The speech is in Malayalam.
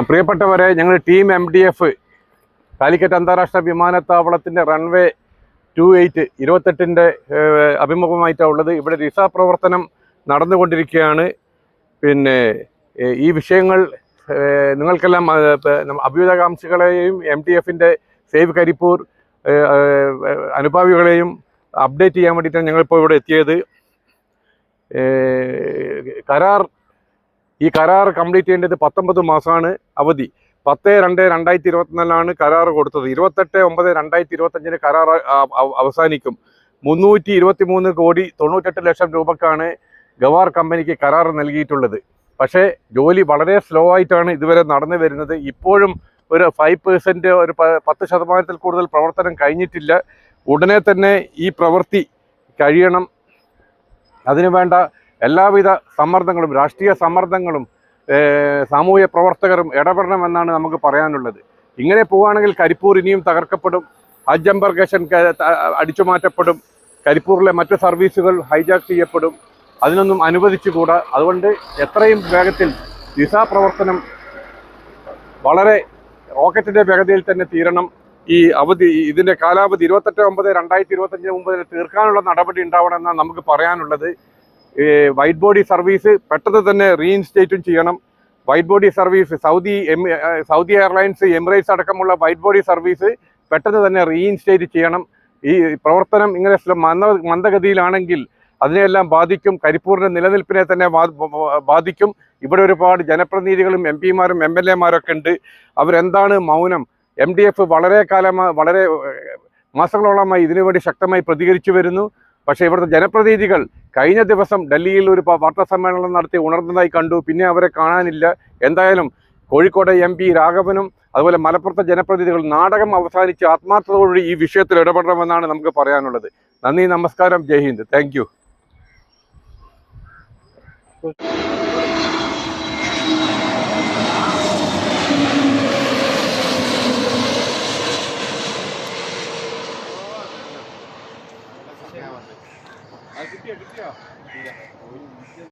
പ്രിയപ്പെട്ടവരെ, ഞങ്ങൾ ടീം MDF കാലിക്കറ്റ് അന്താരാഷ്ട്ര വിമാനത്താവളത്തിൻ്റെ റൺവേ 28 28ൻ്റെ അഭിമുഖമായിട്ടാണ് ഉള്ളത്. ഇവിടെ രക്ഷാപ്രവർത്തനം നടന്നുകൊണ്ടിരിക്കുകയാണ്. പിന്നെ ഈ വിഷയങ്ങൾ നിങ്ങൾക്കെല്ലാം അഭ്യുതകാംക്ഷികളെയും MDFൻ്റെ സേവ് കരിപ്പൂർ അനുഭാവികളെയും അപ്ഡേറ്റ് ചെയ്യാൻ വേണ്ടിയിട്ടാണ് ഞങ്ങളിപ്പോൾ ഇവിടെ എത്തിയത്. ഈ കരാർ കംപ്ലീറ്റ് ചെയ്യേണ്ടത് 19 മാസമാണ് അവധി. 10/2/2024 കരാർ കൊടുത്തത്. 28/9/2025 കരാർ അവസാനിക്കും. 323 കോടി 98 ലക്ഷം രൂപക്കാണ് ഗവാർ കമ്പനിക്ക് കരാർ നൽകിയിട്ടുള്ളത്. പക്ഷേ ജോലി വളരെ സ്ലോ ആയിട്ടാണ് ഇതുവരെ നടന്നു വരുന്നത്. ഇപ്പോഴും ഒരു 5%, ഒരു 10% കൂടുതൽ പ്രവർത്തനം കഴിഞ്ഞിട്ടില്ല. ഉടനെ തന്നെ ഈ പ്രവൃത്തി കഴിയണം. അതിനുവേണ്ട എല്ലാവിധ സമ്മർദ്ദങ്ങളും, രാഷ്ട്രീയ സമ്മർദ്ദങ്ങളും സാമൂഹ്യ പ്രവർത്തകരും ഇടപെടണമെന്നാണ് നമുക്ക് പറയാനുള്ളത്. ഇങ്ങനെ പോവുകയാണെങ്കിൽ കരിപ്പൂർ ഇനിയും തകർക്കപ്പെടും. ഹജ്ജ് എംബർക്കേഷൻ അടിച്ചുമാറ്റപ്പെടും. കരിപ്പൂരിലെ മറ്റ് സർവീസുകൾ ഹൈജാക്ക് ചെയ്യപ്പെടും. അതിനൊന്നും അനുവദിച്ചുകൂടാ. അതുകൊണ്ട് എത്രയും വേഗത്തിൽ ദിശാപ്രവർത്തനം വളരെ റോക്കറ്റിൻ്റെ വേഗതയിൽ തന്നെ തീരണം. ഈ അവധി, ഇതിൻ്റെ കാലാവധി 28/9/2025 മുമ്പ് തീർക്കാനുള്ള നടപടി ഉണ്ടാവണമെന്നാണ് നമുക്ക് പറയാനുള്ളത്. വൈറ്റ് ബോഡി സർവീസ് പെട്ടെന്ന് തന്നെ റീഇൻസ്റ്റേറ്റും ചെയ്യണം. White body service Saudi airlines, Emirates അടക്കമുള്ള വൈറ്റ് ബോഡി സർവീസ് പെട്ടെന്ന് തന്നെ റീഇൻസ്റ്റേറ്റ് ചെയ്യണം. ഈ പ്രവർത്തനം ഇങ്ങനെ മന്ദഗതിയിലാണെങ്കിൽ അതിനെല്ലാം ബാധിക്കും. കരിപ്പൂരിൻ്റെ നിലനിൽപ്പിനെ തന്നെ ബാധിക്കും. ഇവിടെ ഒരുപാട് ജനപ്രതിനിധികളും MP-മാരും MLA-മാരൊക്കെ ഉണ്ട്. അവരെന്താണ് മൗനം? MDF വളരെ മാസങ്ങളോളമായി ഇതിനുവേണ്ടി ശക്തമായി പ്രതികരിച്ചു വരുന്നു. പക്ഷേ ഇവിടുത്തെ ജനപ്രതിനിധികൾ കഴിഞ്ഞ ദിവസം ഡൽഹിയിൽ ഒരു വാർത്താ സമ്മേളനം നടത്തി ഉണർന്നതായി കണ്ടു. പിന്നെ അവരെ കാണാനില്ല. എന്തായാലും കോഴിക്കോട് MP രാഘവനും അതുപോലെ മലപ്പുറത്തെ ജനപ്രതിനിധികൾ നാടകം അവസാനിച്ച് ആത്മാർത്ഥതയോടെ ഈ വിഷയത്തിൽ ഇടപെടണമെന്നാണ് നമുക്ക് പറയാനുള്ളത്. നന്ദി, നമസ്കാരം, ജയ് ഹിന്ദ്, താങ്ക് യു. കിട്ടിയോ